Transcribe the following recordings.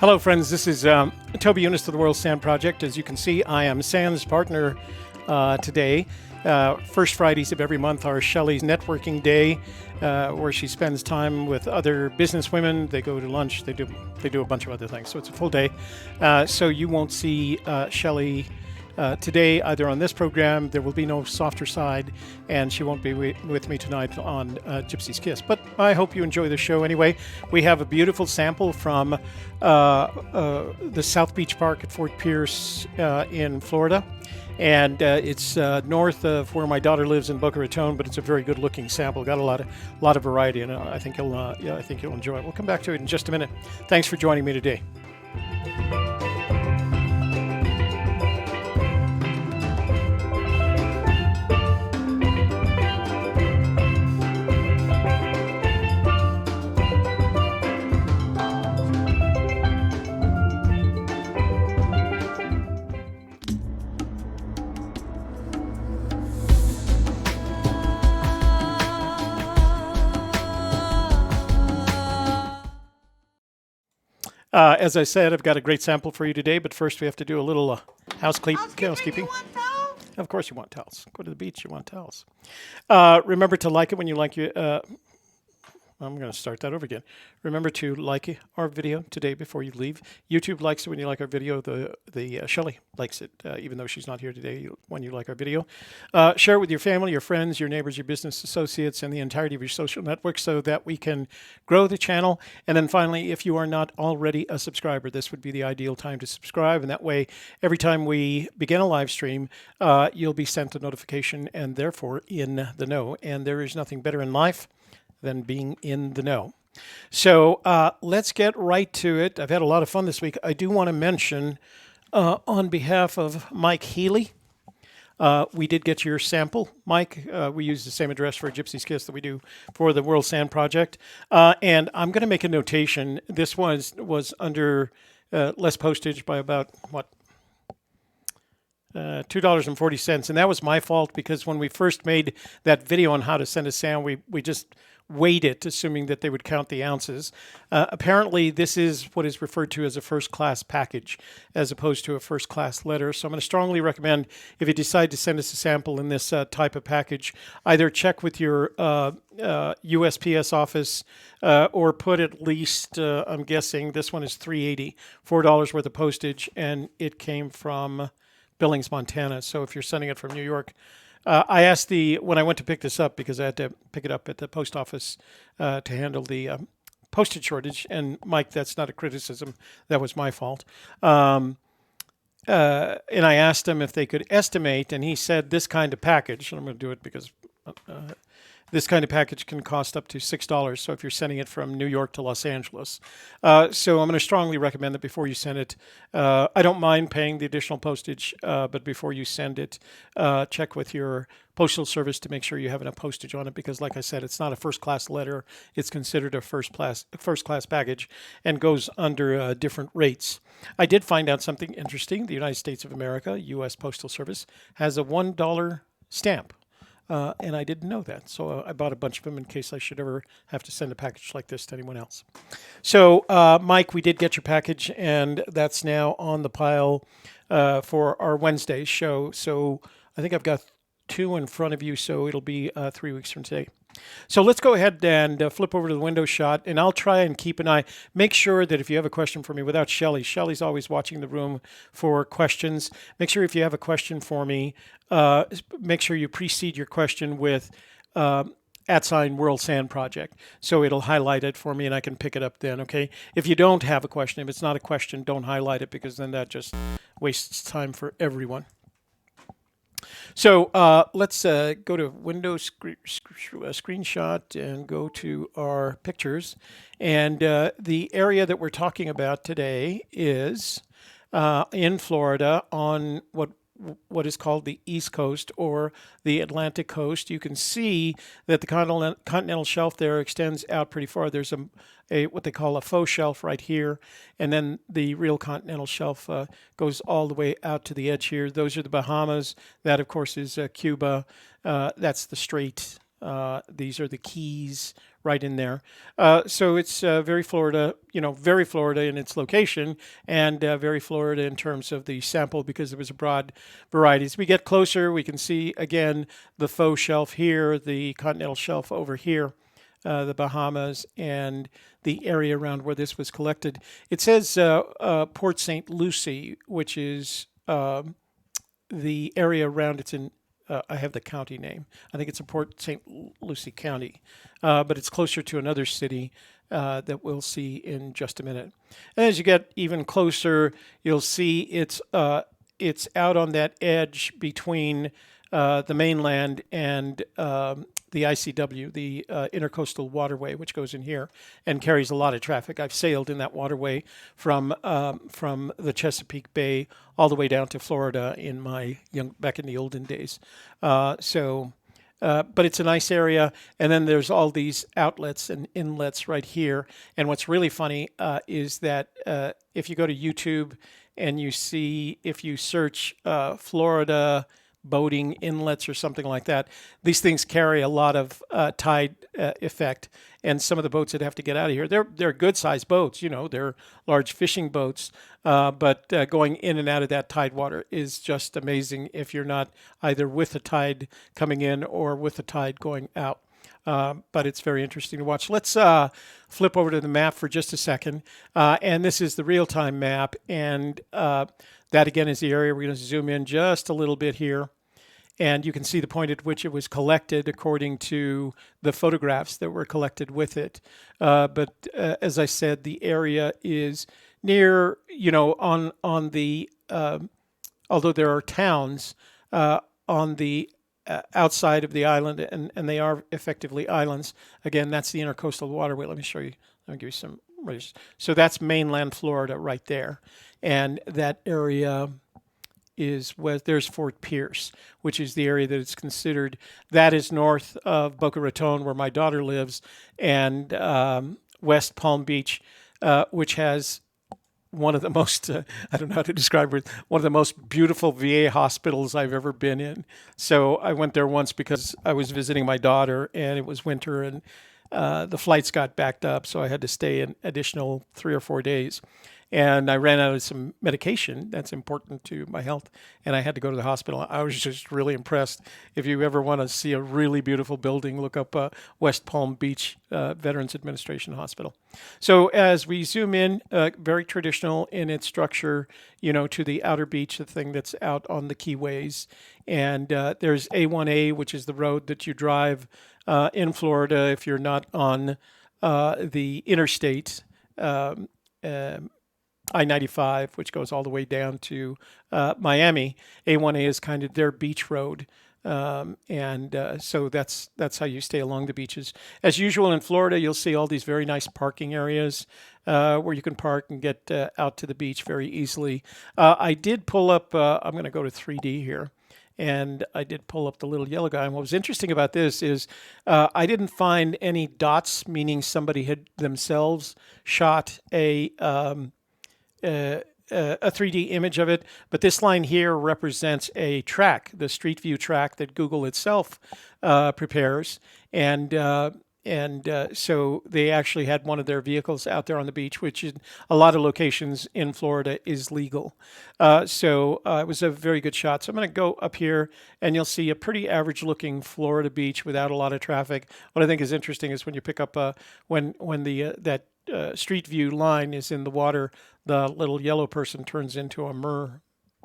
Hello, friends. This is Toby Younis of the World Sand Project. As you can see, I am Sand's partner today. First Fridays of every month are Shelley's networking day, where she spends time with other business women. They go to lunch. They do a bunch of other things. So it's a full day. So you won't see Shelley today either on this program. There will be no softer side, and she won't be with me tonight on Gypsy's Kiss. But I hope you enjoy the show anyway. We have a beautiful sample from the South Beach Park at Fort Pierce in Florida. And it's north of where my daughter lives in Boca Raton, but it's a very good-looking sample. Got a lot of variety, and I think you'll enjoy it. We'll come back to it in just a minute. Thanks for joining me today. As I said, I've got a great sample for you today, but first we have to do a little housekeeping. Of course you want towels. Go to the beach, you want towels. Remember to like it when you like your... I'm going to start that over again. Remember to like our video today before you leave. YouTube likes it when you like our video. The Shelley likes it, even though she's not here today, when you like our video. Share it with your family, your friends, your neighbors, your business associates, and the entirety of your social network so that we can grow the channel. And then finally, if you are not already a subscriber, this would be the ideal time to subscribe. And that way, every time we begin a live stream, you'll be sent a notification and therefore in the know. And there is nothing better in life than being in the know. So let's get right to it. I've had a lot of fun this week. I do want to mention, on behalf of Mike Healy, we did get your sample. Mike, we use the same address for Gypsy's Kiss that we do for the World Sand Project. And I'm going to make a notation. This was under less postage by about, $2.40. And that was my fault because when we first made that video on how to send a sand, we just weighed it, assuming that they would count the ounces. Apparently, this is what is referred to as a first-class package, as opposed to a first-class letter. So I'm going to strongly recommend, if you decide to send us a sample in this type of package, either check with your USPS office or put at least, I'm guessing, this one is $3.80, $4 worth of postage, and it came from Billings, Montana. So if you're sending it from New York, I asked when I went to pick this up, because I had to pick it up at the post office to handle the postage shortage. And Mike, that's not a criticism. That was my fault. And I asked him if they could estimate, and he said this kind of package, and I'm going to do it because this kind of package can cost up to $6. So if you're sending it from New York to Los Angeles. So I'm going to strongly recommend that before you send it, I don't mind paying the additional postage, but before you send it, check with your postal service to make sure you have enough postage on it, because like I said, it's not a first-class letter. It's considered a first-class package and goes under different rates. I did find out something interesting. The United States of America, U.S. Postal Service, has a $1 stamp. And I didn't know that. So I bought a bunch of them in case I should ever have to send a package like this to anyone else. So, Mike, we did get your package, and that's now on the pile for our Wednesday show. So I think I've got 2 in front of you, so it'll be 3 weeks from today. So let's go ahead and flip over to the window shot, and I'll try and keep an eye. Make sure that if you have a question for me without Shelley, Shelley's always watching the room for questions. Make sure if you have a question for me, make sure you precede your question with @ World Sand Project. So it'll highlight it for me and I can pick it up then, okay? If you don't have a question, if it's not a question, don't highlight it, because then that just wastes time for everyone. So let's go to Windows screenshot and go to our pictures. And the area that we're talking about today is in Florida on what is called the East Coast or the Atlantic coast. You can see that the continental shelf there extends out pretty far. There's a what they call a faux shelf right here, and then the real continental shelf goes all the way out to the edge here. Those are the Bahamas. That, of course, is Cuba. That's the Strait These are the keys right in there. So it's very Florida, very Florida in its location, and very Florida in terms of the sample because there was a broad variety. As we get closer, we can see again the faux shelf here, the continental shelf over here, the Bahamas, and the area around where this was collected. It says Port St. Lucie, which is the area around. It's in I have the county name. I think it's in Port St. Lucie County, but it's closer to another city that we'll see in just a minute. And as you get even closer, you'll see it's out on that edge between the mainland and the ICW, the Intercoastal Waterway, which goes in here and carries a lot of traffic. I've sailed in that waterway from the Chesapeake Bay all the way down to Florida in my back in the olden days. But it's a nice area. And then there's all these outlets and inlets right here. And what's really funny is that if you go to YouTube and if you search Florida boating inlets or something like that, these things carry a lot of tide effect. And some of the boats that have to get out of here, they're good sized boats, they're large fishing boats. But going in and out of that tide water is just amazing if you're not either with the tide coming in or with the tide going out. But it's very interesting to watch. Let's flip over to the map for just a second. And this is the real-time map. And that, again, is the area. We're going to zoom in just a little bit here. And you can see the point at which it was collected according to the photographs that were collected with it. But as I said, the area is near, on the, although there are towns on the outside of the island, and they are effectively islands. Again, that's the Intercoastal Waterway. Let me show you. Let me give you some. So that's mainland Florida right there. And that area is there's Fort Pierce, which is the area that it's considered. That is north of Boca Raton, where my daughter lives, and West Palm Beach, which has one of the most, I don't know how to describe it, one of the most beautiful VA hospitals I've ever been in. So I went there once because I was visiting my daughter and it was winter and the flights got backed up. So I had to stay an additional 3 or 4 days. And I ran out of some medication that's important to my health, and I had to go to the hospital. I was just really impressed. If you ever want to see a really beautiful building, look up West Palm Beach Veterans Administration Hospital. So as we zoom in, very traditional in its structure, to the outer beach, the thing that's out on the keyways. And there's A1A, which is the road that you drive in Florida if you're not on the interstate. I-95, which goes all the way down to Miami. A1A is kind of their beach road. So that's how you stay along the beaches. As usual in Florida, you'll see all these very nice parking areas where you can park and get out to the beach very easily. I did pull up, I'm going to go to 3D here. And I did pull up the little yellow guy. And what was interesting about this is I didn't find any dots, meaning somebody had themselves shot a 3D image of it, but this line here represents a track, the Street View track that Google itself prepares, and so they actually had one of their vehicles out there on the beach, which in a lot of locations in Florida is legal. So it was a very good shot. So I'm going to go up here, and you'll see a pretty average-looking Florida beach without a lot of traffic. What I think is interesting is when you pick up when that Street View line is in the water, the little yellow person turns into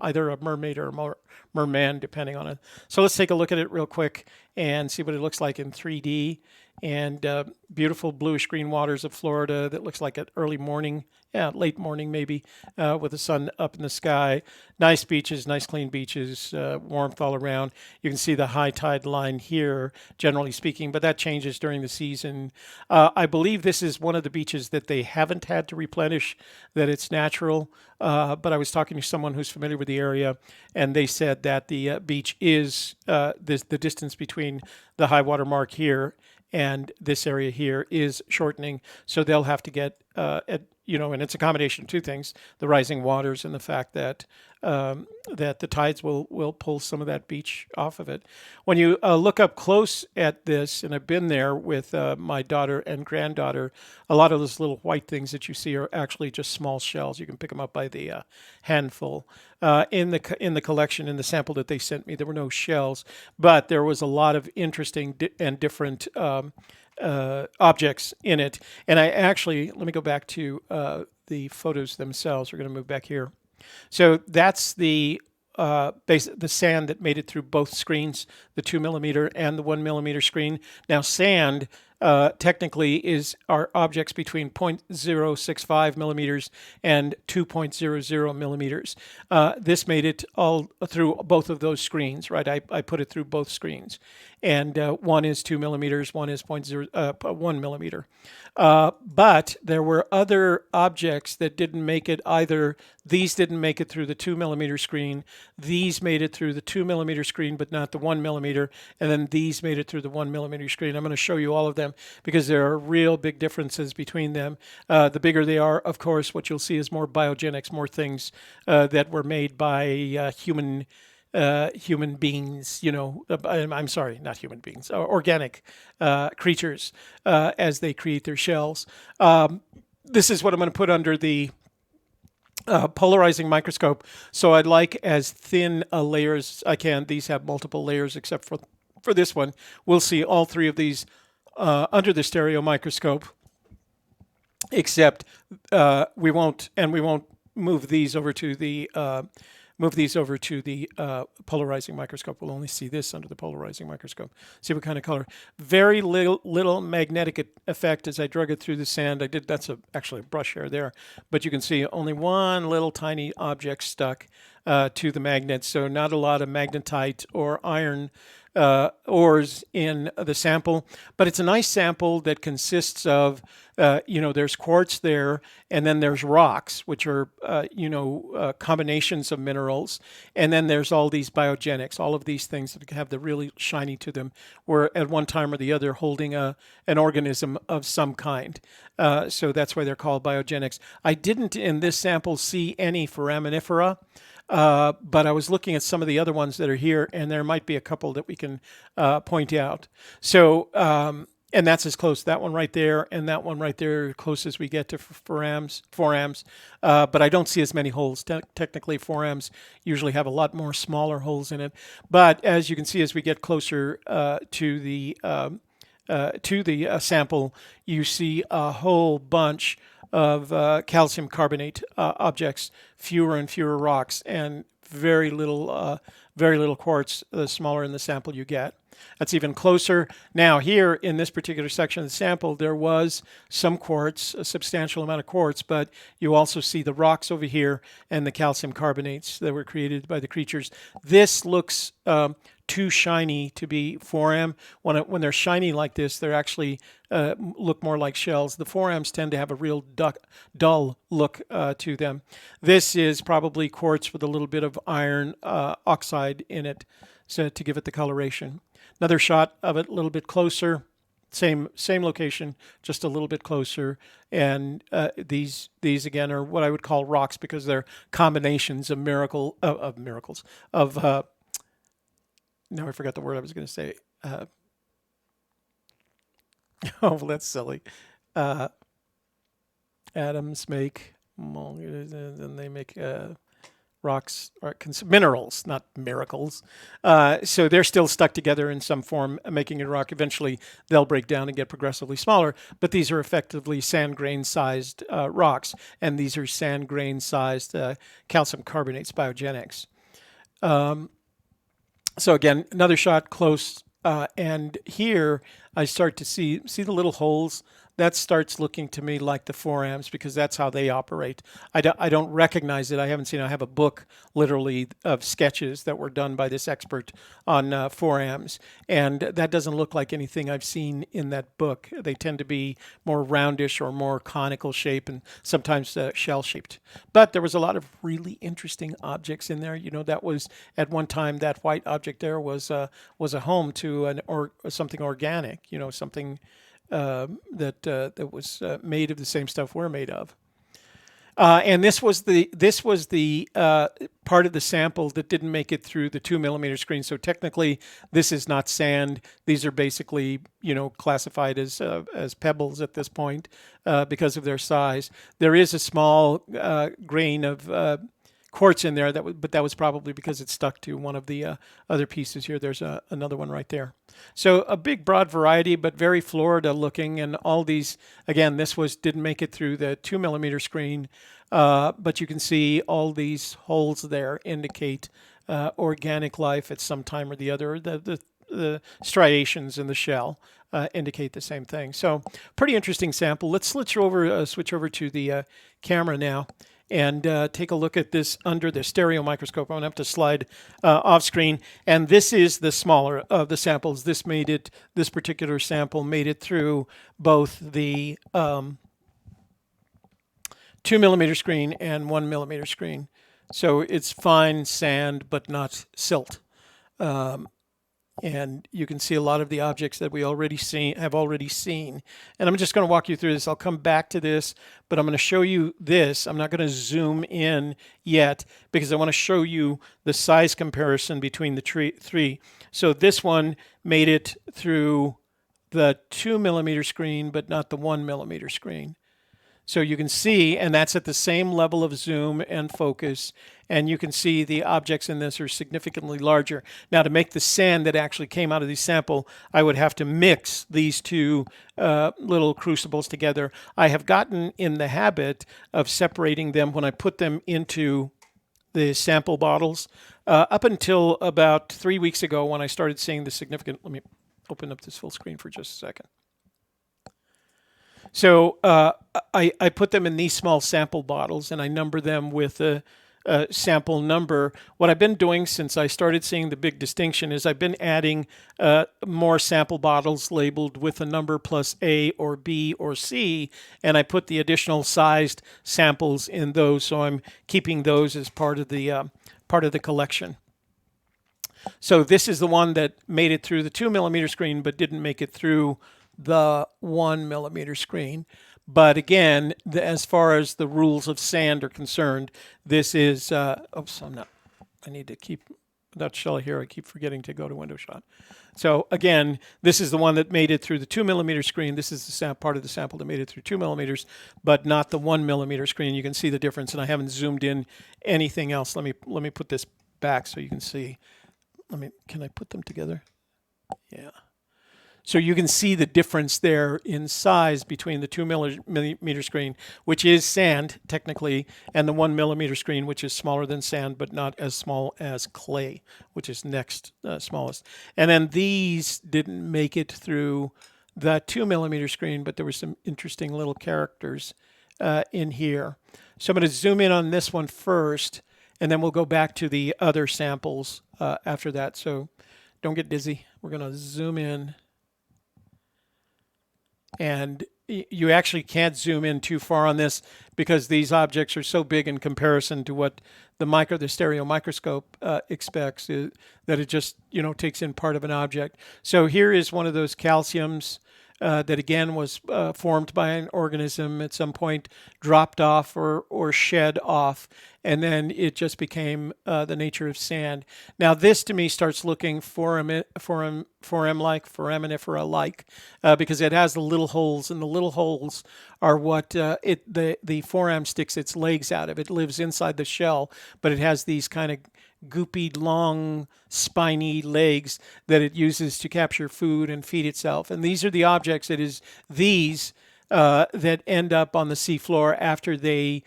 either a mermaid or a merman, depending on it. So let's take a look at it real quick and see what it looks like in 3D. And beautiful bluish green waters of Florida that looks like an early morning, late morning maybe, with the sun up in the sky. Nice beaches, nice clean beaches, warmth all around. You can see the high tide line here, generally speaking, but that changes during the season. I believe this is one of the beaches that they haven't had to replenish, that it's natural. But I was talking to someone who's familiar with the area, and they said that the beach is the distance between the high water mark here and this area here is shortening, so they'll have to get and it's a combination of two things: the rising waters and the fact that that the tides will pull some of that beach off of it. When you look up close at this, and I've been there with my daughter and granddaughter, a lot of those little white things that you see are actually just small shells. You can pick them up by the handful. In the collection, in the sample that they sent me, there were no shells, but there was a lot of interesting and different objects in it. And I actually, let me go back to the photos themselves. We're going to move back here. So that's the the sand that made it through both screens, the 2mm and the 1mm screen. Now, sand technically are objects between 0.065 millimeters and 2.00 millimeters. This made it all through both of those screens, right? I put it through both screens. And one is 2 millimeters, one is 1 millimeter. But there were other objects that didn't make it either. These didn't make it through the 2mm screen. These made it through the 2mm screen, but not the 1mm. And then these made it through the 1mm screen. I'm going to show you all of them because there are real big differences between them. The bigger they are, of course, what you'll see is more biogenics, more things that were made by human beings, I'm sorry, not human beings, organic creatures as they create their shells. This is what I'm going to put under the polarizing microscope. So I'd like as thin a layer as I can. These have multiple layers except for this one. We'll see all three of these under the stereo microscope, except we won't move these over to the polarizing microscope. We'll only see this under the polarizing microscope. See what kind of color. Very little magnetic effect as I drug it through the sand. That's actually a brush hair there, but you can see only one little tiny object stuck to the magnet. So not a lot of magnetite or iron ores in the sample, but it's a nice sample that consists of, there's quartz there, and then there's rocks, which are, combinations of minerals, and then there's all these biogenics, all of these things that have the really shiny to them, were at one time or the other holding an organism of some kind. So that's why they're called biogenics. I didn't in this sample see any foraminifera. But I was looking at some of the other ones that are here, and there might be a couple that we can point out. So, and that's as close, that one right there, and that one right there, close as we get to forams. But I don't see as many holes. Technically, forams usually have a lot more smaller holes in it. But as you can see, as we get closer to the sample, you see a whole bunch of calcium carbonate objects, fewer and fewer rocks, and very little quartz. The smaller in the sample you get. That's even closer. Now here in this particular section of the sample, there was some quartz, a substantial amount of quartz, but you also see the rocks over here and the calcium carbonates that were created by the creatures. This looks too shiny to be foram. When they're shiny like this, they're actually look more like shells. The forams tend to have a real dull look to them. This is probably quartz with a little bit of iron oxide in it, so to give it the coloration. Another shot of it a little bit closer. Same location, just a little bit closer. And these again are what I would call rocks because they're combinations of miracles. Now I forgot the word I was going to say. Oh, that's silly. Atoms make, then they make rocks, or minerals, not miracles. So they're still stuck together in some form, making a rock. Eventually, they'll break down and get progressively smaller. But these are effectively sand grain-sized rocks, and these are sand grain-sized calcium carbonates, biogenics. So again, another shot close, and here I start to see the little holes. That starts looking to me like the forams because that's how they operate. I don't recognize it. I haven't seen it. I have a book literally of sketches that were done by this expert on forams, and that doesn't look like anything I've seen in that book. They tend to be more roundish or more conical shape and sometimes shell-shaped. But there was a lot of really interesting objects in there. That was at one time that white object there was a home to something organic. Something that was made of the same stuff we're made of. And this was the part of the sample that didn't make it through the 2 mm screen. So technically, this is not sand. These are basically, classified as pebbles at this point because of their size. There is a small grain of quartz in there, but that was probably because it stuck to one of the other pieces here. There's another one right there. So a big broad variety, but very Florida looking. And all these, again, this didn't make it through the 2 mm screen, but you can see all these holes there indicate organic life at some time or the other. The striations in the shell indicate the same thing. So pretty interesting sample. Let's switch over to the camera now and take a look at this under the stereo microscope. I'm going to have to slide off screen. And this is the smaller of the samples. This particular sample made it through both the 2 mm screen and 1 mm screen. So it's fine sand, but not silt. And you can see a lot of the objects that we have already seen. And I'm just going to walk you through this. I'll come back to this, but I'm going to show you this. I'm not going to zoom in yet because I want to show you the size comparison between the three. So this one made it through the 2 mm screen, but not the 1 mm screen. So you can see, and that's at the same level of zoom and focus, and you can see the objects in this are significantly larger. Now, to make the sand that actually came out of the sample, I would have to mix these two little crucibles together. I have gotten in the habit of separating them when I put them into the sample bottles. Up until about 3 weeks ago when I started seeing the significant, let me open up this full screen for just a second. So I put them in these small sample bottles and I number them with a sample number. What I've been doing since I started seeing the big distinction is I've been adding more sample bottles labeled with a number plus A or B or C, and I put the additional sized samples in those. So I'm keeping those as part of the collection. So this is the one that made it through the 2 mm screen but didn't make it through the 1 mm screen. But again, as far as the rules of sand are concerned, this is, oops, I need to keep, without Shelley here, I keep forgetting to go to window shot. So again, this is the one that made it through the 2 mm screen. This is the part of the sample that made it through 2 mm, but not the 1 mm screen. You can see the difference, and I haven't zoomed in anything else. Let me put this back so you can see. Can I put them together? Yeah. So you can see the difference there in size between the 2 mm screen, which is sand technically, and the 1 mm screen, which is smaller than sand, but not as small as clay, which is next smallest. And then these didn't make it through the 2 mm screen, but there were some interesting little characters in here. So I'm going to zoom in on this one first, and then we'll go back to the other samples after that. So don't get dizzy. We're going to zoom in. And you actually can't zoom in too far on this because these objects are so big in comparison to what the stereo microscope expects, that it just takes in part of an object. So here is one of those calciums that again was formed by an organism at some point, dropped off or shed off, and then it just became the nature of sand. Now this to me starts looking foraminifera-like because it has the little holes, and the little holes are what the foram sticks its legs out of. It lives inside the shell, but it has these kind of goopy, long, spiny legs that it uses to capture food and feed itself. And these are the objects that end up on the seafloor after they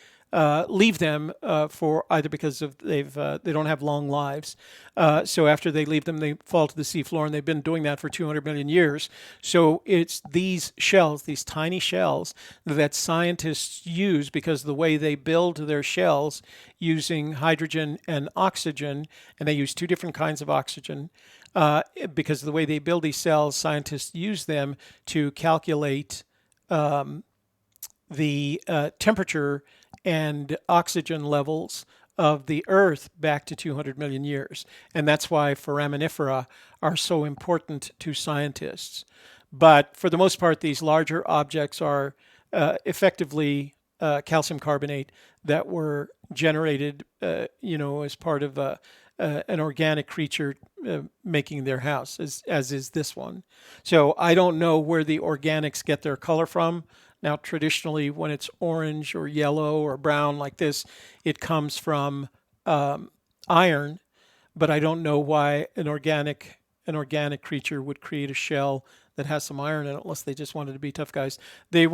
leave them for either because of they don't have long lives. So after they leave them, they fall to the seafloor, and they've been doing that for 200 million years. So it's these shells, these tiny shells that scientists use because the way they build their shells using hydrogen and oxygen, and they use two different kinds of oxygen, because of the way they build these cells, scientists use them to calculate the temperature and oxygen levels of the Earth back to 200 million years. And that's why foraminifera are so important to scientists. But for the most part, these larger objects are effectively calcium carbonate that were generated, as part of an organic creature making their house, as is this one. So I don't know where the organics get their color from. Now, traditionally, when it's orange or yellow or brown like this, it comes from iron, but I don't know why an organic creature would create a shell that has some iron in it unless they just wanted to be tough guys. There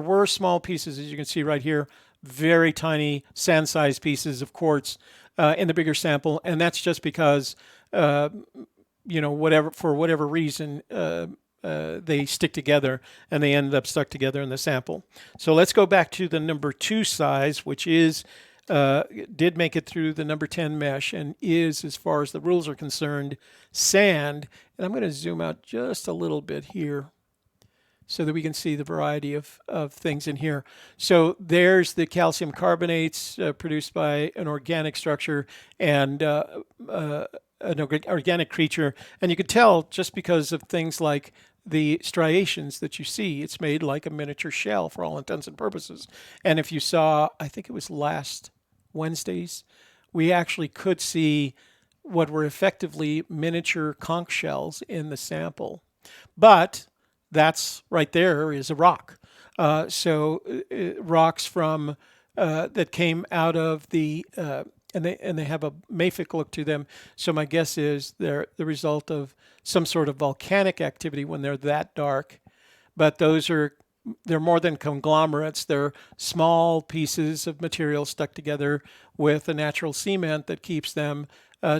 were small pieces, as you can see right here, very tiny sand-sized pieces of quartz in the bigger sample, and that's just because for whatever reason they stick together and they ended up stuck together in the sample. So let's go back to the number 2 size, which did make it through the number 10 mesh and is, as far as the rules are concerned, sand. And I'm going to zoom out just a little bit here so that we can see the variety of things in here. So there's the calcium carbonates produced by an organic structure and an organic creature. And you could tell just because of things like the striations that you see, it's made like a miniature shell for all intents and purposes. And if you saw, I think it was last Wednesdays, we actually could see what were effectively miniature conch shells in the sample. But that's right there is a rock. Rocks from that came out of the and they have a mafic look to them. So my guess is they're the result of some sort of volcanic activity when they're that dark. But they're more than conglomerates. They're small pieces of material stuck together with a natural cement that keeps them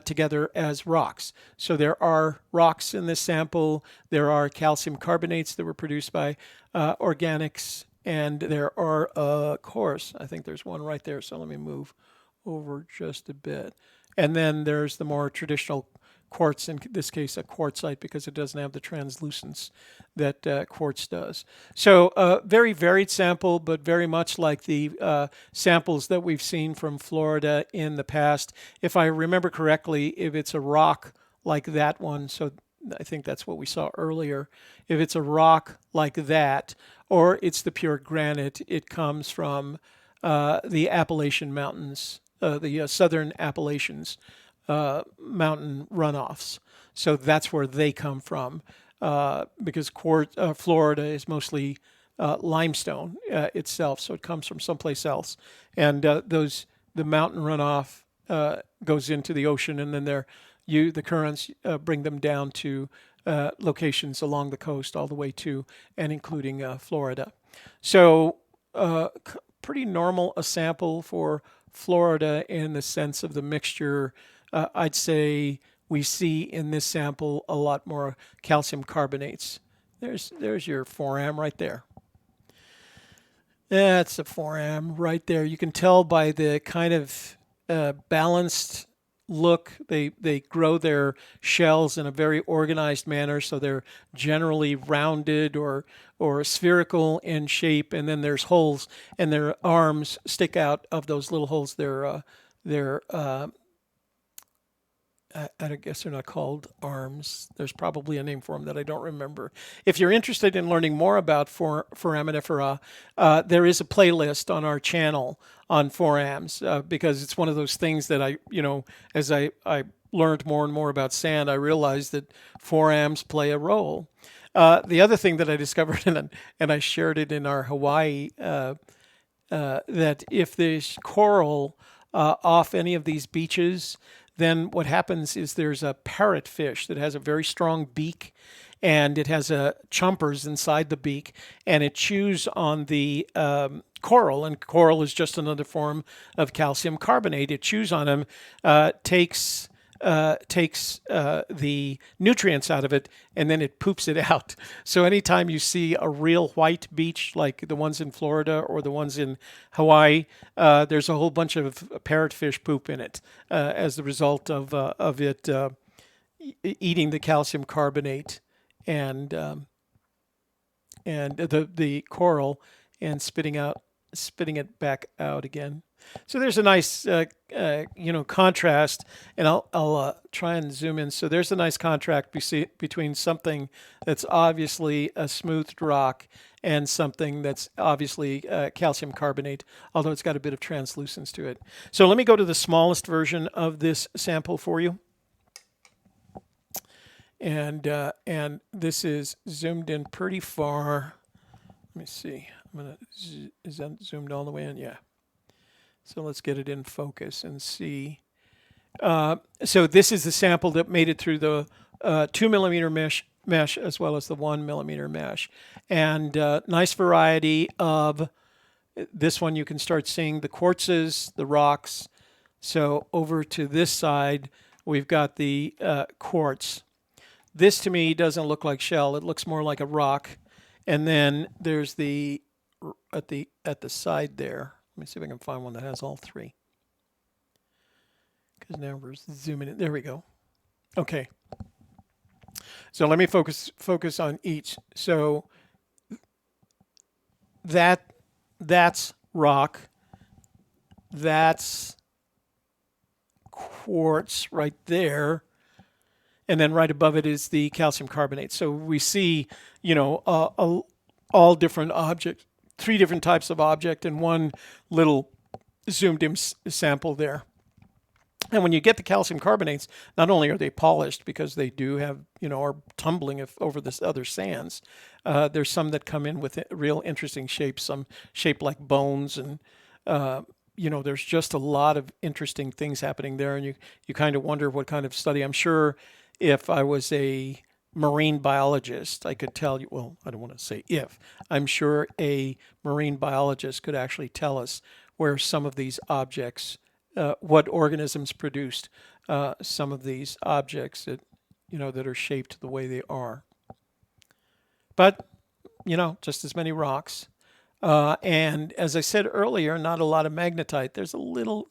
together as rocks. So there are rocks in this sample. There are calcium carbonates that were produced by organics. And there are, of course, I think there's one right there. So let me move over just a bit. And then there's the more traditional quartz, in this case a quartzite, because it doesn't have the translucence that quartz does. So very varied sample, but very much like the samples that we've seen from Florida in the past. If I remember correctly, if it's a rock like that one, so I think that's what we saw earlier, if it's a rock like that, or it's the pure granite, it comes from the Appalachian Mountains, the southern Appalachians mountain runoffs. So that's where they come from, because Florida is mostly limestone itself, so it comes from someplace else. And the mountain runoff goes into the ocean, and then the currents bring them down to locations along the coast all the way to and including Florida. So pretty normal a sample for Florida in the sense of the mixture. I'd say we see in this sample a lot more calcium carbonates. There's your 4am right there. That's a 4am right there. You can tell by the kind of balanced look. They grow their shells in a very organized manner, so they're generally rounded or spherical in shape, and then there's holes, and their arms stick out of those little holes. I guess they're not called arms. There's probably a name for them that I don't remember. If you're interested in learning more about foraminifera, there is a playlist on our channel on forams, because it's one of those things that as I learned more and more about sand, I realized that forams play a role. The other thing that I discovered, and I shared it in our Hawaii, that if there's coral off any of these beaches, then what happens is there's a parrotfish that has a very strong beak, and it has chompers inside the beak, and it chews on the coral, and coral is just another form of calcium carbonate. It chews on them, takes the nutrients out of it, and then it poops it out. So anytime you see a real white beach like the ones in Florida or the ones in Hawaii, there's a whole bunch of parrotfish poop in it as the result of it eating the calcium carbonate and the coral and spitting it back out again. So there's a nice, contrast, and I'll try and zoom in. So there's a nice contrast between something that's obviously a smoothed rock and something that's obviously calcium carbonate, although it's got a bit of translucence to it. So let me go to the smallest version of this sample for you. And this is zoomed in pretty far. Let me see. Is that zoomed all the way in? Yeah. So let's get it in focus and see. So this is the sample that made it through the 2 millimeter mesh as well as the 1 millimeter mesh. And nice variety of this one. You can start seeing the quartzes, the rocks. So over to this side, we've got the quartz. This to me doesn't look like shell. It looks more like a rock. And then there's the at the side there. Let me see if I can find one that has all three. Because now we're zooming in. There we go. Okay. So let me focus on each. So that's rock. That's quartz right there. And then right above it is the calcium carbonate. So we see, all different objects, 3 different types of object in one little zoomed in sample there. And when you get the calcium carbonates, not only are they polished because they do have, are tumbling over this other sands, there's some that come in with real interesting shapes, some shaped like bones, and there's just a lot of interesting things happening there. And you kind of wonder what kind of study. I'm sure if I was a marine biologist, I could tell you, well, I don't want to say if, I'm sure a marine biologist could actually tell us where some of these objects, what organisms produced some of these objects that, that are shaped the way they are. But, just as many rocks. And as I said earlier, not a lot of magnetite. There's a little,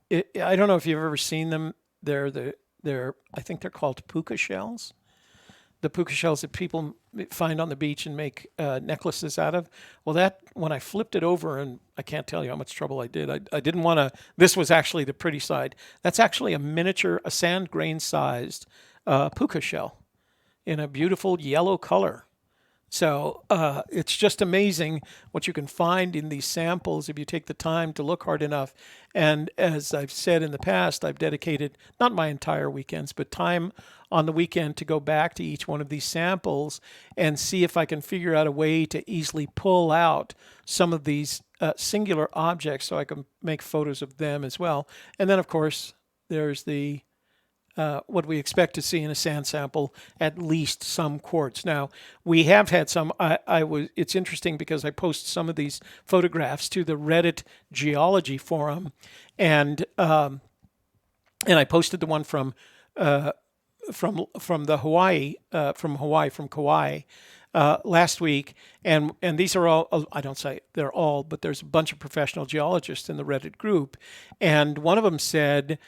I don't know if you've ever seen them. I think they're called puka shells. The puka shells that people find on the beach and make necklaces out of. Well, when I flipped it over, and I can't tell you how much trouble I did. I didn't want to. This was actually the pretty side. That's actually a miniature, a sand grain sized puka shell in a beautiful yellow color. So it's just amazing what you can find in these samples if you take the time to look hard enough. And as I've said in the past, I've dedicated not my entire weekends, but time on the weekend to go back to each one of these samples and see if I can figure out a way to easily pull out some of these singular objects so I can make photos of them as well. And then, of course, there's the what we expect to see in a sand sample, at least some quartz. Now, we have had some. It's interesting because I post some of these photographs to the Reddit geology forum, and I posted the one from Kauai last week, and these are all, I don't say they're all, but there's a bunch of professional geologists in the Reddit group, and one of them said,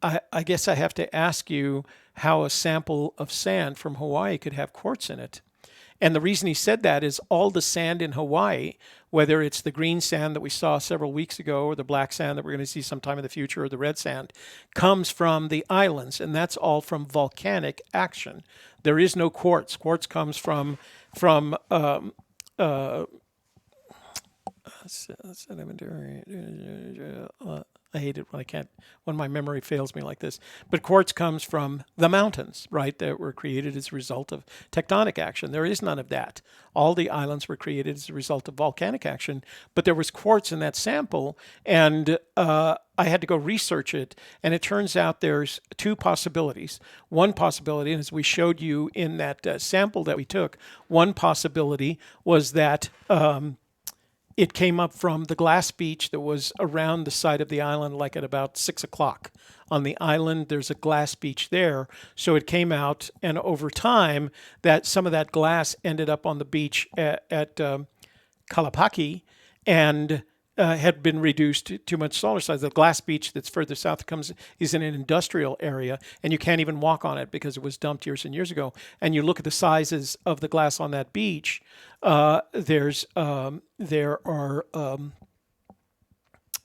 I guess I have to ask you how a sample of sand from Hawaii could have quartz in it. And the reason he said that is all the sand in Hawaii, whether it's the green sand that we saw several weeks ago or the black sand that we're going to see sometime in the future or the red sand, comes from the islands, and that's all from volcanic action. There is no quartz. Quartz comes from I hate it when my memory fails me like this. But quartz comes from the mountains, right, that were created as a result of tectonic action. There is none of that. All the islands were created as a result of volcanic action, but there was quartz in that sample, and I had to go research it, and it turns out there's 2 possibilities. One possibility, and as we showed you in that sample that we took, one possibility was that it came up from the glass beach that was around the side of the island, like at about 6 o'clock. On the island, there's a glass beach there. So it came out, and over time, that some of that glass ended up on the beach at Kalapaki, and had been reduced to too much solar size. The glass beach that's further south is in an industrial area, and you can't even walk on it because it was dumped years and years ago. And you look at the sizes of the glass on that beach. There are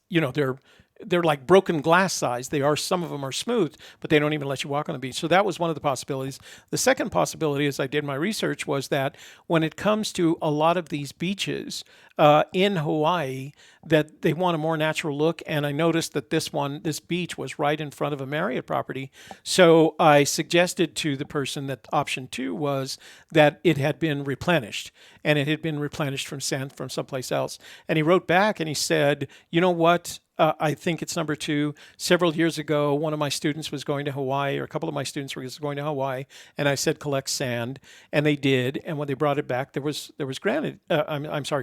you know, they're like broken glass size. They are, some of them are smooth, but they don't even let you walk on the beach. So that was one of the possibilities. The second possibility, as I did my research, was that when it comes to a lot of these beaches in Hawaii, that they want a more natural look. And I noticed that this beach was right in front of a Marriott property. So I suggested to the person that option two was that it had been replenished, and it had been replenished from sand from someplace else. And he wrote back and he said, you know what? I think it's number two. Several years ago, one of my students was going to Hawaii, or a couple of my students were going to Hawaii, and I said collect sand, and they did. And when they brought it back, there was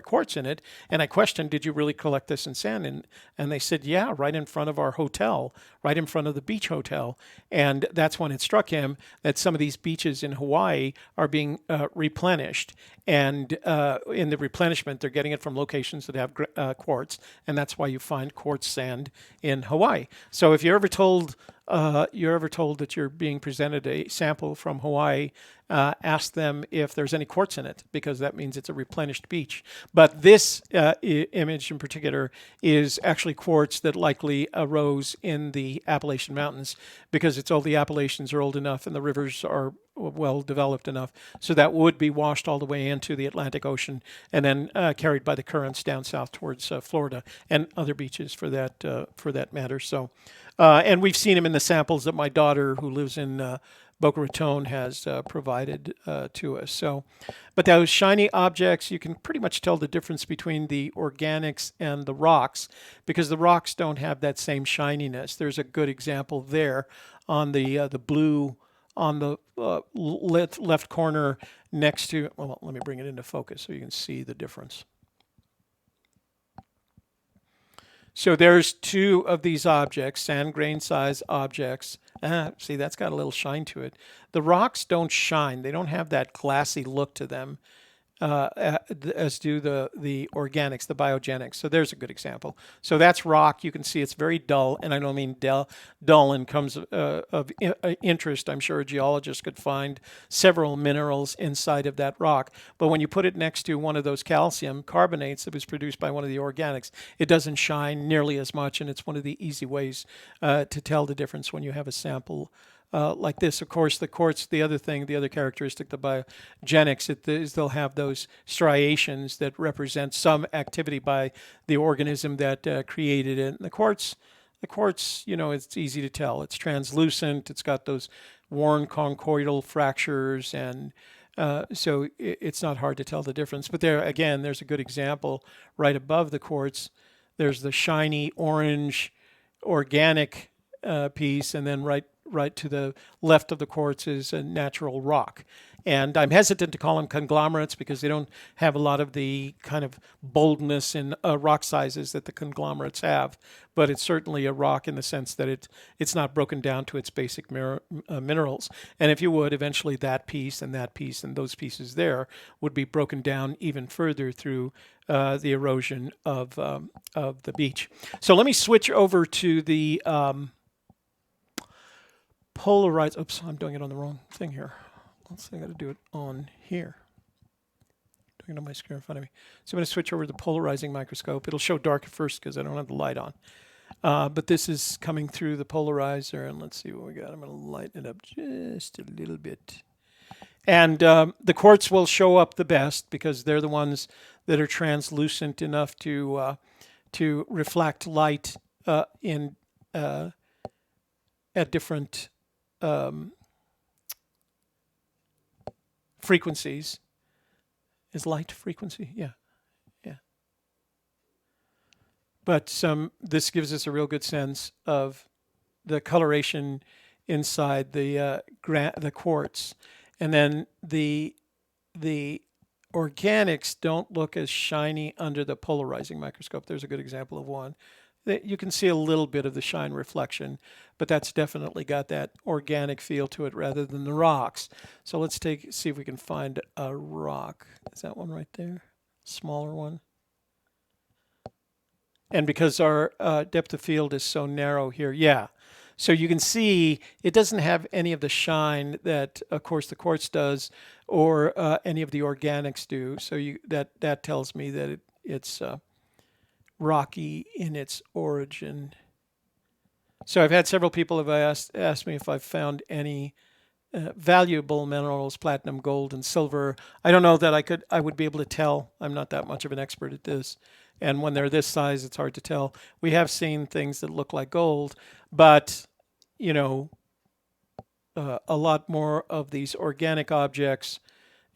quartz in it. And I questioned, did you really collect this in sand? And they said, yeah, right in front of our hotel, right in front of the beach hotel. And that's when it struck him that some of these beaches in Hawaii are being replenished. And in the replenishment, they're getting it from locations that have quartz, and that's why you find quartz sand in Hawaii. So if you're ever told that you're being presented a sample from Hawaii, ask them if there's any quartz in it, because that means it's a replenished beach. But this image in particular is actually quartz that likely arose in the Appalachian Mountains, because the Appalachians are old enough and the rivers are well developed enough, so that would be washed all the way into the Atlantic Ocean and then carried by the currents down south towards Florida and other beaches for that matter. So, and we've seen them in the samples that my daughter, who lives in Boca Raton, has provided to us. So, but those shiny objects, you can pretty much tell the difference between the organics and the rocks, because the rocks don't have that same shininess. There's a good example there on the blue on the left corner next to, well, let me bring it into focus so you can see the difference. So there's two of these objects, sand grain size objects. See, that's got a little shine to it. The rocks don't shine. They don't have that glassy look to them as do the organics, the biogenics. So there's a good example. So that's rock. You can see it's very dull, and I don't mean dull in terms of interest. I'm sure a geologist could find several minerals inside of that rock. But when you put it next to one of those calcium carbonates that was produced by one of the organics, it doesn't shine nearly as much, and it's one of the easy ways to tell the difference when you have a sample like this. Of course, the quartz, the other characteristic, the biogenics, is they'll have those striations that represent some activity by the organism that created it. And the quartz, it's easy to tell. It's translucent. It's got those worn conchoidal fractures, and so it's not hard to tell the difference. But there, again, there's a good example right above the quartz. There's the shiny orange organic piece, and then right to the left of the quartz is a natural rock. And I'm hesitant to call them conglomerates because they don't have a lot of the kind of boldness in rock sizes that the conglomerates have. But it's certainly a rock in the sense that it's not broken down to its basic minerals. And if you would, eventually that piece and those pieces there would be broken down even further through the erosion of the beach. So let me switch over to the polarized. Oops, I'm doing it on the wrong thing here. Let's see, I got to do it on here. Doing it on my screen in front of me. So I'm going to switch over to the polarizing microscope. It'll show dark at first because I don't have the light on. But this is coming through the polarizer, and let's see what we got. I'm going to lighten it up just a little bit. And the quartz will show up the best because they're the ones that are translucent enough to reflect light at different frequencies. Is light frequency? Yeah. But this gives us a real good sense of the coloration inside the quartz, and then the organics don't look as shiny under the polarizing microscope. There's a good example of one. You can see a little bit of the shine reflection, but that's definitely got that organic feel to it rather than the rocks. So let's see if we can find a rock. Is that one right there? Smaller one. And because our depth of field is so narrow here, yeah. So you can see it doesn't have any of the shine that, of course, the quartz does, or any of the organics do. So that tells me that it's rocky in its origin. So I've had several people have asked me if I've found any valuable minerals, platinum, gold, and silver. I don't know that I would be able to tell. I'm not that much of an expert at this. And when they're this size, it's hard to tell. We have seen things that look like gold, but, you know, a lot more of these organic objects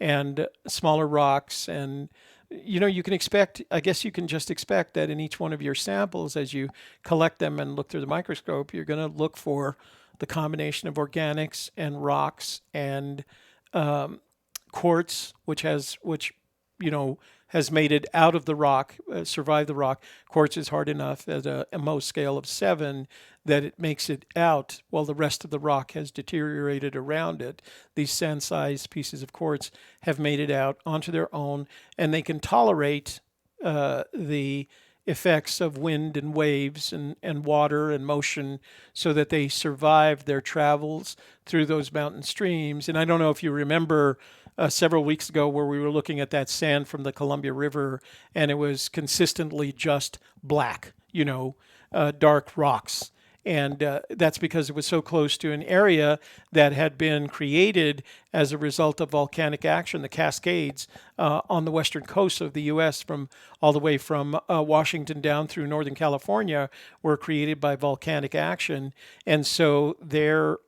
and smaller rocks. And, you know, you can expect, I guess you can just expect that in each one of your samples, as you collect them and look through the microscope, you're going to look for the combination of organics and rocks and quartz, which you know, has made it out of the rock, survived the rock. Quartz is hard enough at a Mohs scale of 7 that it makes it out while the rest of the rock has deteriorated around it. These sand-sized pieces of quartz have made it out onto their own, and they can tolerate the effects of wind and waves and water and motion so that they survive their travels through those mountain streams. And I don't know if you remember several weeks ago where we were looking at that sand from the Columbia River, and it was consistently just black, you know, dark rocks. And that's because it was so close to an area that had been created as a result of volcanic action. The Cascades on the western coast of the U.S., from all the way from Washington down through Northern California, were created by volcanic action. And so they're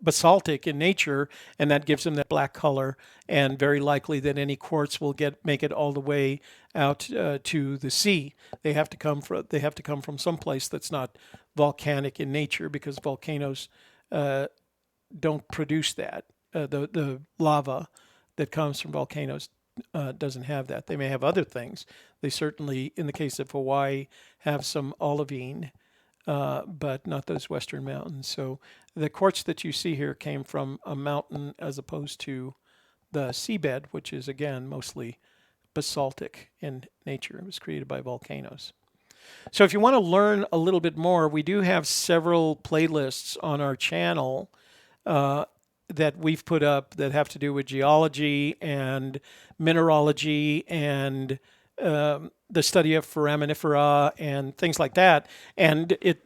basaltic in nature, and that gives them that black color. And very likely that any quartz will make it all the way out to the sea. They have to come from some place that's not volcanic in nature, because volcanoes don't produce that. The lava that comes from volcanoes doesn't have that. They may have other things. They certainly, in the case of Hawaii, have some olivine, but not those western mountains. So the quartz that you see here came from a mountain as opposed to the seabed, which is, again, mostly basaltic in nature. It was created by volcanoes. So if you want to learn a little bit more, we do have several playlists on our channel that we've put up that have to do with geology and mineralogy and the study of foraminifera and things like that. And it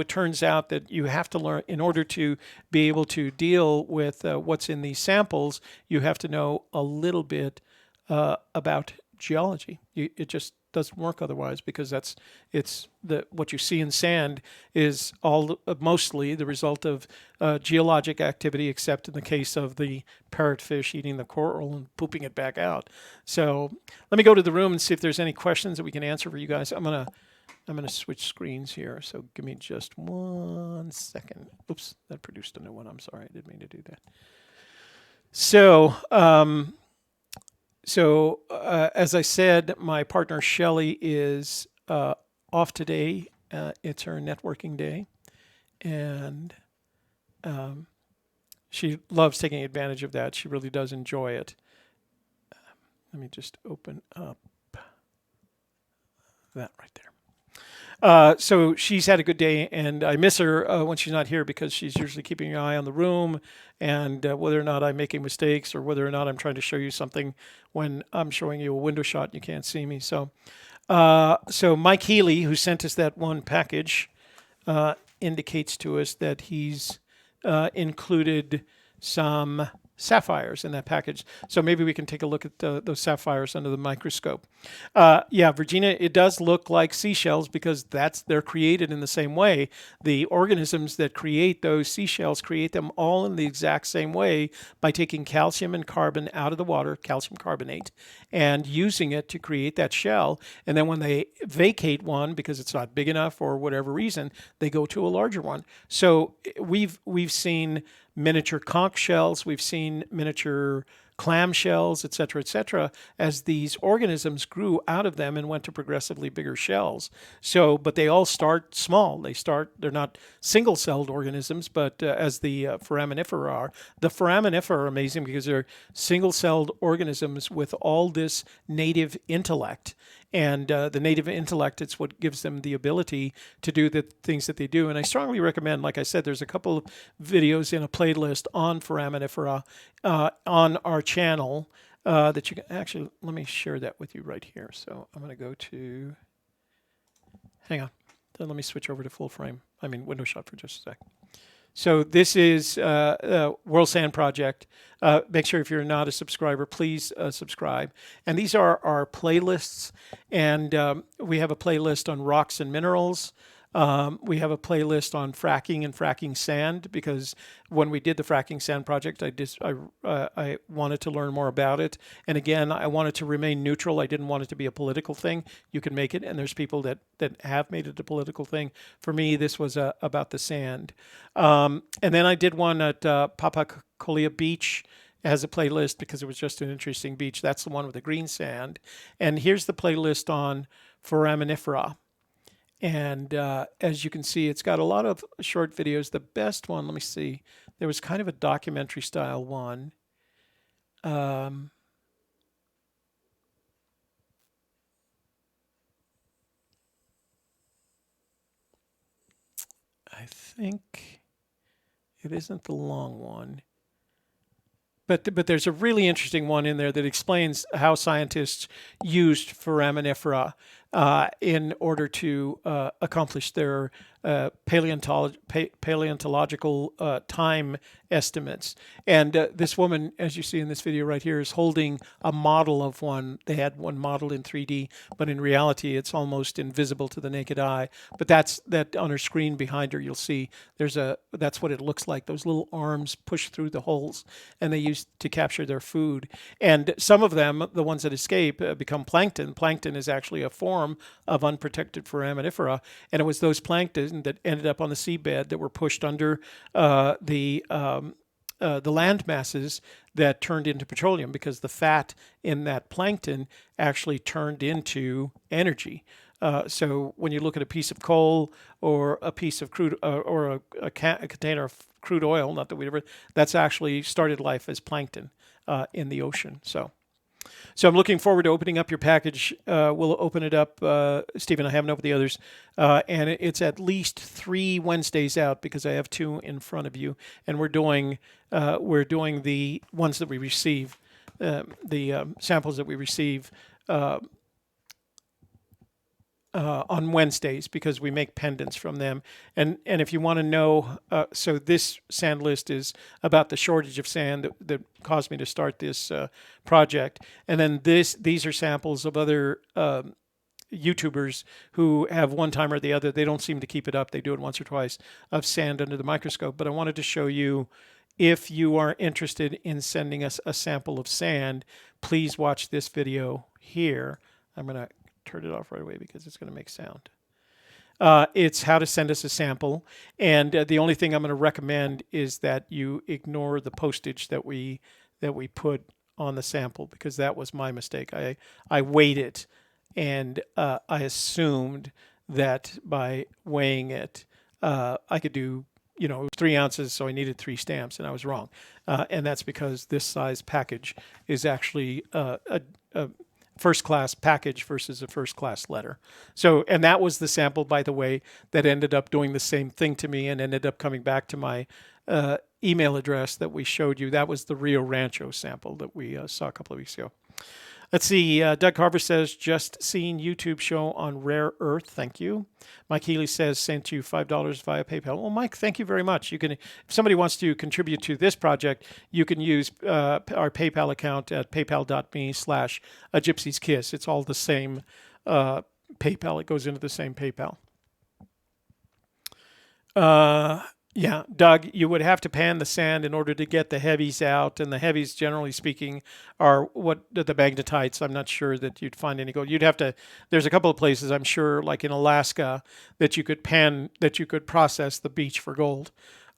turns out that you have to learn, in order to be able to deal with what's in these samples, you have to know a little bit about geology. It just doesn't work otherwise, because what you see in sand is mostly the result of geologic activity, except in the case of the parrotfish eating the coral and pooping it back out. So let me go to the room and see if there's any questions that we can answer for you guys. I'm gonna switch screens here, so give me just 1 second. Oops, that produced a new one. I'm sorry, I didn't mean to do that. So as I said, my partner Shelley is off today. It's her networking day, and she loves taking advantage of that. She really does enjoy it. Let me just open up that right there. So she's had a good day, and I miss her when she's not here, because she's usually keeping an eye on the room and whether or not I'm making mistakes, or whether or not I'm trying to show you something when I'm showing you a window shot and you can't see me. So Mike Healy, who sent us that one package, indicates to us that he's included some sapphires in that package. So maybe we can take a look at those sapphires under the microscope. Yeah, Virginia, it does look like seashells, because they're created in the same way. The organisms that create those seashells create them all in the exact same way, by taking calcium and carbon out of the water, calcium carbonate, and using it to create that shell. And then when they vacate one, because it's not big enough or whatever reason, they go to a larger one. So we've seen miniature conch shells, we've seen miniature clam shells, et cetera, as these organisms grew out of them and went to progressively bigger shells. So, but they all start small. They're not single-celled organisms, but as the foraminifera are. The foraminifera are amazing because they're single-celled organisms with all this native intellect. And the native intellect, it's what gives them the ability to do the things that they do. And I strongly recommend, like I said, there's a couple of videos in a playlist on foraminifera on our channel that you can actually, let me share that with you right here. So I'm going to go to, hang on, then let me switch over to full frame. I mean, window shot for just a sec. So this is World Sand Project. Make sure if you're not a subscriber, please subscribe. And these are our playlists. And we have a playlist on rocks and minerals. We have a playlist on fracking and fracking sand, because when we did the fracking sand project, I wanted to learn more about it. And again, I wanted to remain neutral. I didn't want it to be a political thing. You can make it, and there's people that have made it a political thing. For me, this was about the sand. And then I did one at Papacolia Beach. It has a playlist because it was just an interesting beach. That's the one with the green sand. And here's the playlist on foraminifera. And as you can see, it's got a lot of short videos. The best one, let me see, there was kind of a documentary style one. I think it isn't the long one. But there's a really interesting one in there that explains how scientists used foraminifera in order to accomplish their paleontological time estimates. And this woman, as you see in this video right here, is holding a model of one. They had one modeled in 3D, but in reality, it's almost invisible to the naked eye. But that's that on her screen behind her. You'll see that's what it looks like. Those little arms push through the holes, and they use to capture their food. And some of them, the ones that escape, become plankton. Plankton is actually a form of unprotected foraminifera, and it was those plankton that ended up on the seabed that were pushed under the land masses that turned into petroleum, because the fat in that plankton actually turned into energy. So when you look at a piece of coal or a piece of crude or a container of crude oil, not that we ever, that's actually started life as plankton in the ocean. So I'm looking forward to opening up your package. We'll open it up. Stephen, I haven't opened the others. And it's at least 3 Wednesdays out, because I have 2 in front of you. And we're doing the ones that we receive, the samples that we receive on Wednesdays, because we make pendants from them. And if you want to know, so this sand list is about the shortage of sand that caused me to start this project. And then these are samples of other YouTubers who have one time or the other, they don't seem to keep it up, they do it once or twice, of sand under the microscope. But I wanted to show you, if you are interested in sending us a sample of sand, please watch this video here. I'm going to turn it off right away because it's going to make sound. It's how to send us a sample. And the only thing I'm going to recommend is that you ignore the postage that we put on the sample, because that was my mistake. I weighed it, and I assumed that by weighing it, I could do, it was 3 ounces, so I needed 3 stamps, and I was wrong. And that's because this size package is actually a first-class package versus a first-class letter. So, and that was the sample, by the way, that ended up doing the same thing to me and ended up coming back to my email address that we showed you. That was the Rio Rancho sample that we saw a couple of weeks ago. Let's see. Doug Carver says, just seen YouTube show on rare earth. Thank you. Mike Healy says, sent you $5 via PayPal. Well, Mike, thank you very much. You can, if somebody wants to contribute to this project, you can use our PayPal account at paypal.me/a gypsy's kiss. It's all the same PayPal. It goes into the same PayPal. Yeah, Doug, you would have to pan the sand in order to get the heavies out, and the heavies, generally speaking, are what the magnetites. I'm not sure that you'd find any gold. You'd have to. There's a couple of places, I'm sure, like in Alaska, that you could process the beach for gold,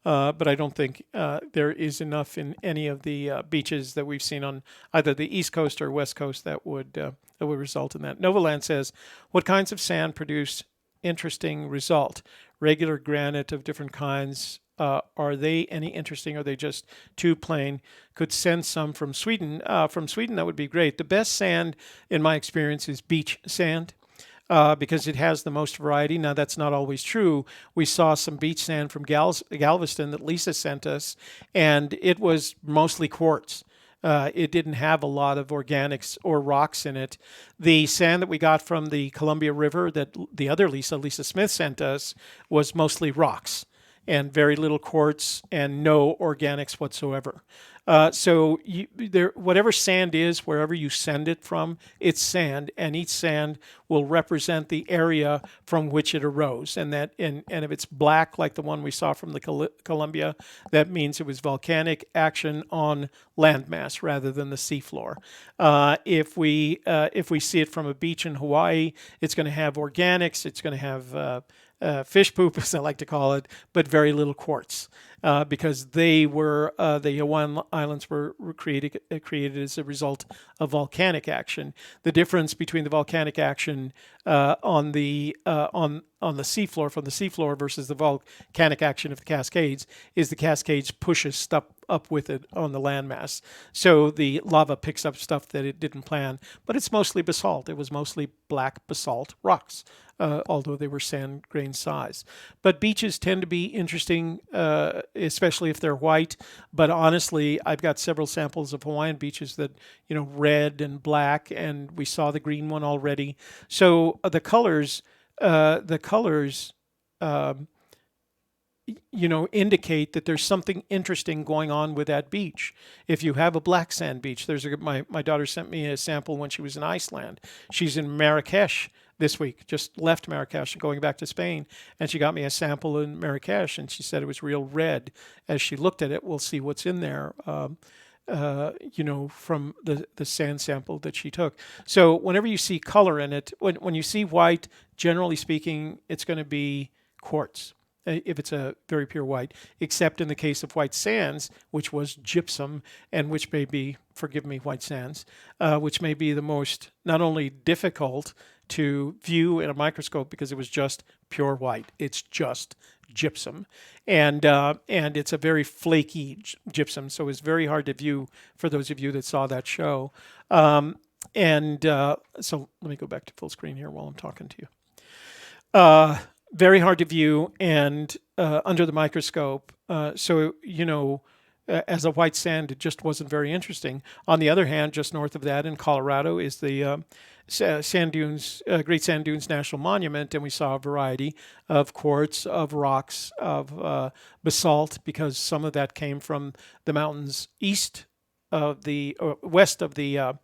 but I don't think there is enough in any of the beaches that we've seen on either the East Coast or West Coast that would result in that. Novaland says, what kinds of sand produce interesting result? Regular granite of different kinds, are they any interesting? Or are they just too plain? Could send some from Sweden. From Sweden, that would be great. The best sand, in my experience, is beach sand, because it has the most variety. Now, that's not always true. We saw some beach sand from Galveston that Lisa sent us, and it was mostly quartz. It didn't have a lot of organics or rocks in it. The sand that we got from the Columbia River that the other Lisa Smith, sent us was mostly rocks and very little quartz and no organics whatsoever. Whatever sand is, wherever you send it from, it's sand, and each sand will represent the area from which it arose. And if it's black, like the one we saw from the Columbia, that means it was volcanic action on landmass rather than the seafloor. If we see it from a beach in Hawaii, it's going to have organics. It's going to have fish poop, as I like to call it, but very little quartz, because the Hawaiian Islands were created as a result of volcanic action. The difference between the volcanic action on the seafloor, from the seafloor, versus the volcanic action of the Cascades is the Cascades pushes stuff up with it on the landmass. So the lava picks up stuff that it didn't plan, but it's mostly basalt. It was mostly black basalt rocks, although they were sand grain size. But beaches tend to be interesting, especially if they're white. But honestly, I've got several samples of Hawaiian beaches that, red and black, and we saw the green one already. So the colors indicate that there's something interesting going on with that beach. If you have a black sand beach, my daughter sent me a sample when she was in Iceland. She's in Marrakesh this week, just left Marrakesh, going back to Spain, and she got me a sample in Marrakesh, and she said it was real red. As she looked at it, we'll see what's in there. From the sand sample that she took. So whenever you see color in it, when you see white, generally speaking, it's going to be quartz, if it's a very pure white, except in the case of white sands, which was gypsum, and which may be, forgive me, white sands, which may be the most, not only difficult to view in a microscope because it was just pure white. It's just gypsum, and it's a very flaky gypsum, so it's very hard to view for those of you that saw that show. So let me go back to full screen here while I'm talking to you. Very hard to view and under the microscope. As a white sand, it just wasn't very interesting. On the other hand, just north of that in Colorado is the Sand Dunes, Great Sand Dunes National Monument, and we saw a variety of quartz, of rocks, of basalt, because some of that came from the mountains east of the west of the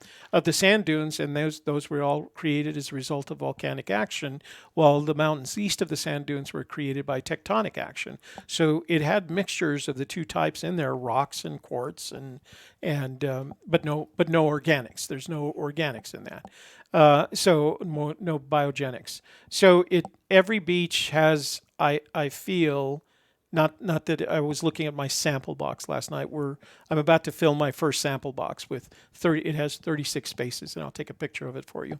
sand dunes, and those were all created as a result of volcanic action, while the mountains east of the sand dunes were created by tectonic action. So it had mixtures of the two types in there, rocks and quartz, but no organics. There's no organics in that. No biogenics. So every beach has, I feel. Not that I was looking at my sample box last night. I'm about to fill my first sample box with 30. It has 36 spaces, and I'll take a picture of it for you.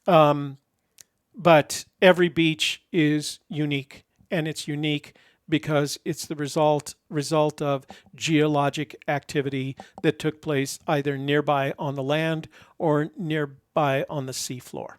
But every beach is unique, and it's unique because it's the result of geologic activity that took place either nearby on the land or nearby on the seafloor.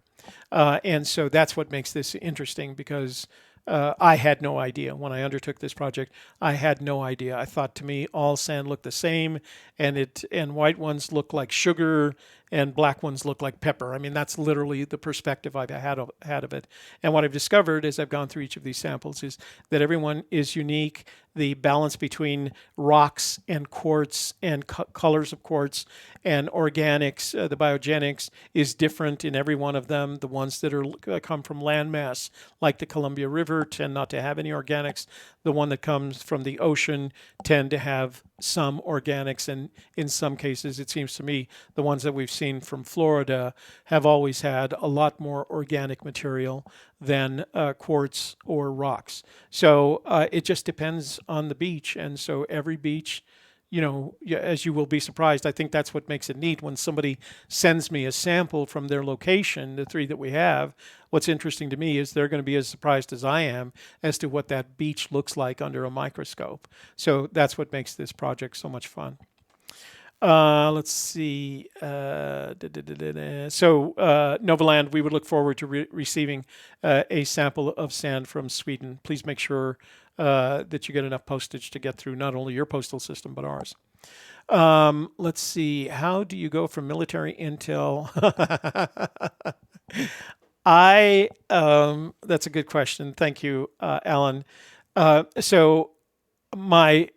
And so that's what makes this interesting, because I had no idea when I undertook this project. I had no idea. I thought, to me, all sand looked the same, and white ones look like sugar, and black ones look like pepper. I mean, that's literally the perspective I've had of it. And what I've discovered as I've gone through each of these samples is that everyone is unique. The balance between rocks and quartz and colors of quartz and organics, the biogenics, is different in every one of them. The ones that come from landmass, like the Columbia River, tend not to have any organics. The one that comes from the ocean tend to have some organics, and in some cases, it seems to me, the ones that we've seen from Florida have always had a lot more organic material than quartz or rocks. So it just depends on the beach, and so every beach, as you will be surprised, I think that's what makes it neat when somebody sends me a sample from their location, the 3 that we have. What's interesting to me is they're going to be as surprised as I am as to what that beach looks like under a microscope. So that's what makes this project so much fun. Let's see. So Novaland, we would look forward to receiving a sample of sand from Sweden. Please make sure that you get enough postage to get through not only your postal system, but ours. Let's see. How do you go from military intel? That's a good question. Thank you, Alan. So my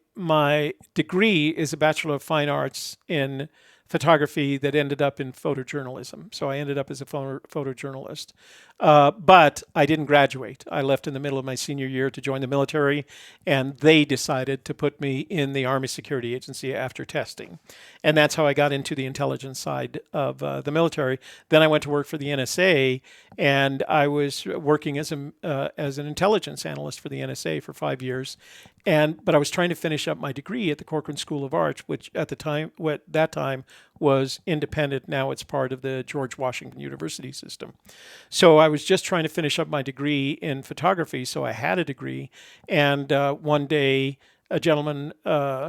degree is a Bachelor of Fine Arts in photography that ended up in photojournalism. So I ended up as a photojournalist. But I didn't graduate. I left in the middle of my senior year to join the military, and they decided to put me in the Army Security Agency after testing. And that's how I got into the intelligence side of the military. Then I went to work for the NSA, and I was working as an intelligence analyst for the NSA for 5 years. But I was trying to finish up my degree at the Corcoran School of Arts, which at the time, that time was independent. Now it's part of the George Washington University system. So I was just trying to finish up my degree in photography. So I had a degree. And one day, a gentleman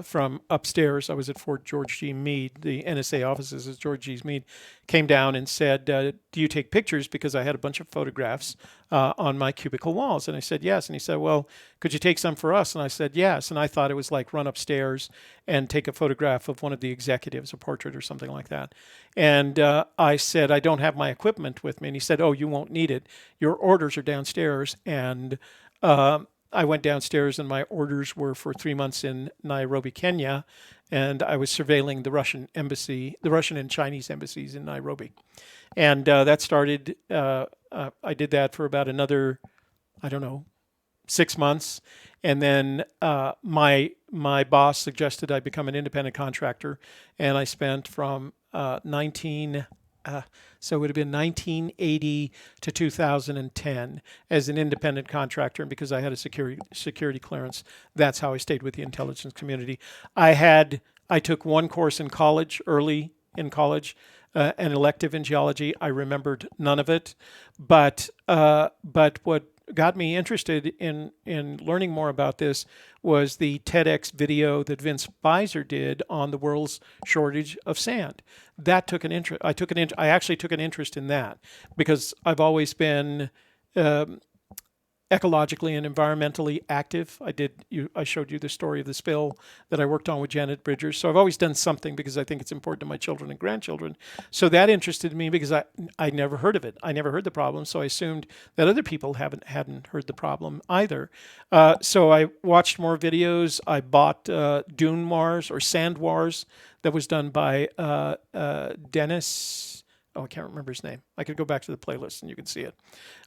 from upstairs, I was at Fort George G. Meade, the NSA offices at George G. Meade, came down and said, do you take pictures? Because I had a bunch of photographs on my cubicle walls. And I said, yes. And he said, well, could you take some for us? And I said, yes. And I thought it was like run upstairs and take a photograph of one of the executives, a portrait or something like that. And I said, I don't have my equipment with me. And he said, oh, you won't need it. Your orders are downstairs. And I went downstairs and my orders were for 3 months in Nairobi, Kenya, and I was surveilling the Russian embassy, the Russian and Chinese embassies in Nairobi. And that started, I did that for about another, 6 months. And then my boss suggested I become an independent contractor, and I spent from so it would have been 1980 to 2010 as an independent contractor. And because I had a security clearance, that's how I stayed with the intelligence community. I took one course in college, early in college, an elective in geology. I remembered none of it, but what got me interested in learning more about this was the TEDx video that Vince Beiser did on the world's shortage of sand. That took an interest. I actually took an interest in that because I've always been ecologically and environmentally active. I showed you the story of the spill that I worked on with Janet Bridgers. So I've always done something because I think it's important to my children and grandchildren. So that interested me because I never heard of it. I never heard the problem. So I assumed that other people hadn't heard the problem either. So I watched more videos. I bought Dune Wars or Sand Wars that was done by Dennis. Oh, I can't remember his name. I could go back to the playlist and you can see it.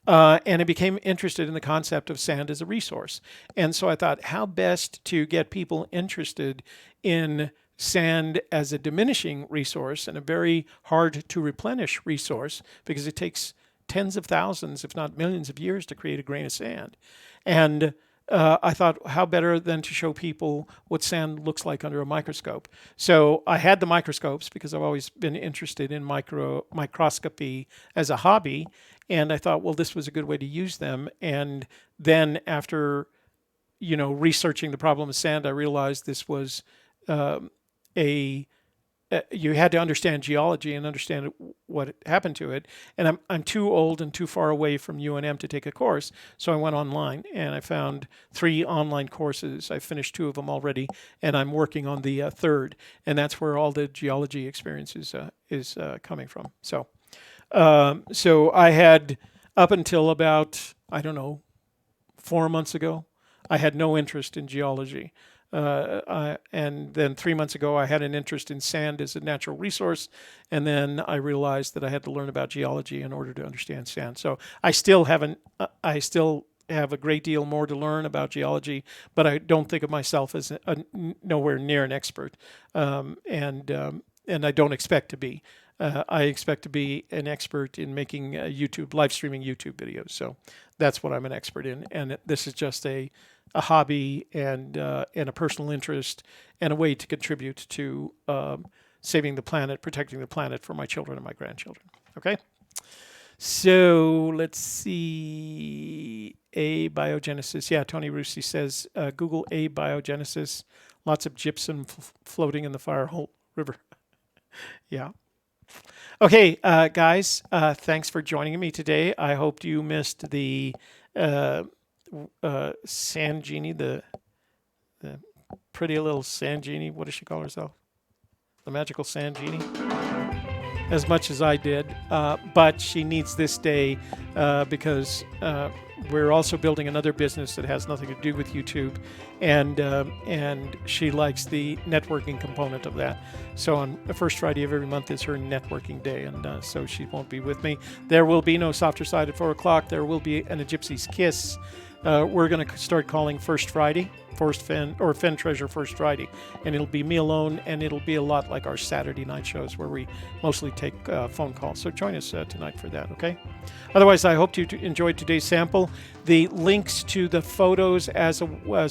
And I became interested in the concept of sand as a resource. And so I thought, how best to get people interested in sand as a diminishing resource and a very hard to replenish resource because it takes tens of thousands, if not millions of years to create a grain of sand. And I thought, how better than to show people what sand looks like under a microscope. So I had the microscopes because I've always been interested in microscopy as a hobby. And I thought, well, this was a good way to use them. And then after, researching the problem of sand, I realized this was you had to understand geology and understand what happened to it. And I'm too old and too far away from UNM to take a course. So I went online and I found 3 online courses. I finished 2 of them already, and I'm working on the 3rd. And that's where all the geology experience is coming from. So I had, up until about, 4 months ago, I had no interest in geology. And then 3 months ago, I had an interest in sand as a natural resource. And then I realized that I had to learn about geology in order to understand sand. So I still have a great deal more to learn about geology, but I don't think of myself as nowhere near an expert. And I don't expect to be. I expect to be an expert in making live streaming YouTube videos. So that's what I'm an expert in. And this is just a hobby and a personal interest and a way to contribute to saving the planet, protecting the planet for my children and my grandchildren. Okay? So let's see. Abiogenesis. Yeah, Tony Rusi says, Google abiogenesis. Lots of gypsum floating in the Firehole River. Yeah. Okay, guys, thanks for joining me today. I hope you missed the Sand Genie, the pretty little Sand Genie. What does she call herself? The magical Sand Genie. As much as I did, but she needs this day because we're also building another business that has nothing to do with YouTube, and she likes the networking component of that. So on the first Friday of every month is her networking day, and so she won't be with me. There will be no Softer Side at 4 o'clock. There will be a Gypsy's Kiss. We're going to start calling First Friday, Fen Treasure First Friday, and it'll be me alone, and it'll be a lot like our Saturday night shows where we mostly take phone calls. So join us tonight for that, okay? Otherwise, I hope you enjoyed today's sample. The links to the photos as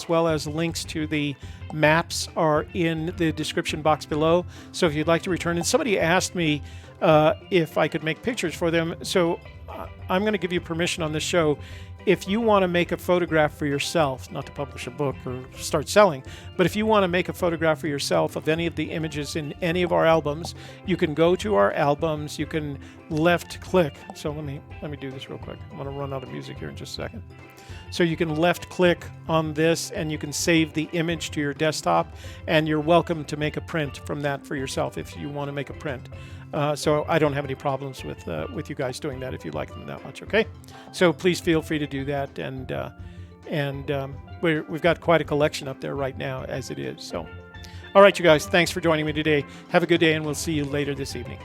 well as links to the maps are in the description box below. So if you'd like to return, and somebody asked me if I could make pictures for them, so I'm going to give you permission on this show. If you want to make a photograph for yourself, not to publish a book or start selling, but if you want to make a photograph for yourself of any of the images in any of our albums, you can go to our albums, you can left click. So let me do this real quick. I'm going to run out of music here in just a second. So you can left click on this and you can save the image to your desktop, and you're welcome to make a print from that for yourself if you want to make a print. So I don't have any problems with you guys doing that if you like them that much, okay? So please feel free to do that, and we've got quite a collection up there right now as it is. So, all right, you guys, thanks for joining me today. Have a good day, and we'll see you later this evening.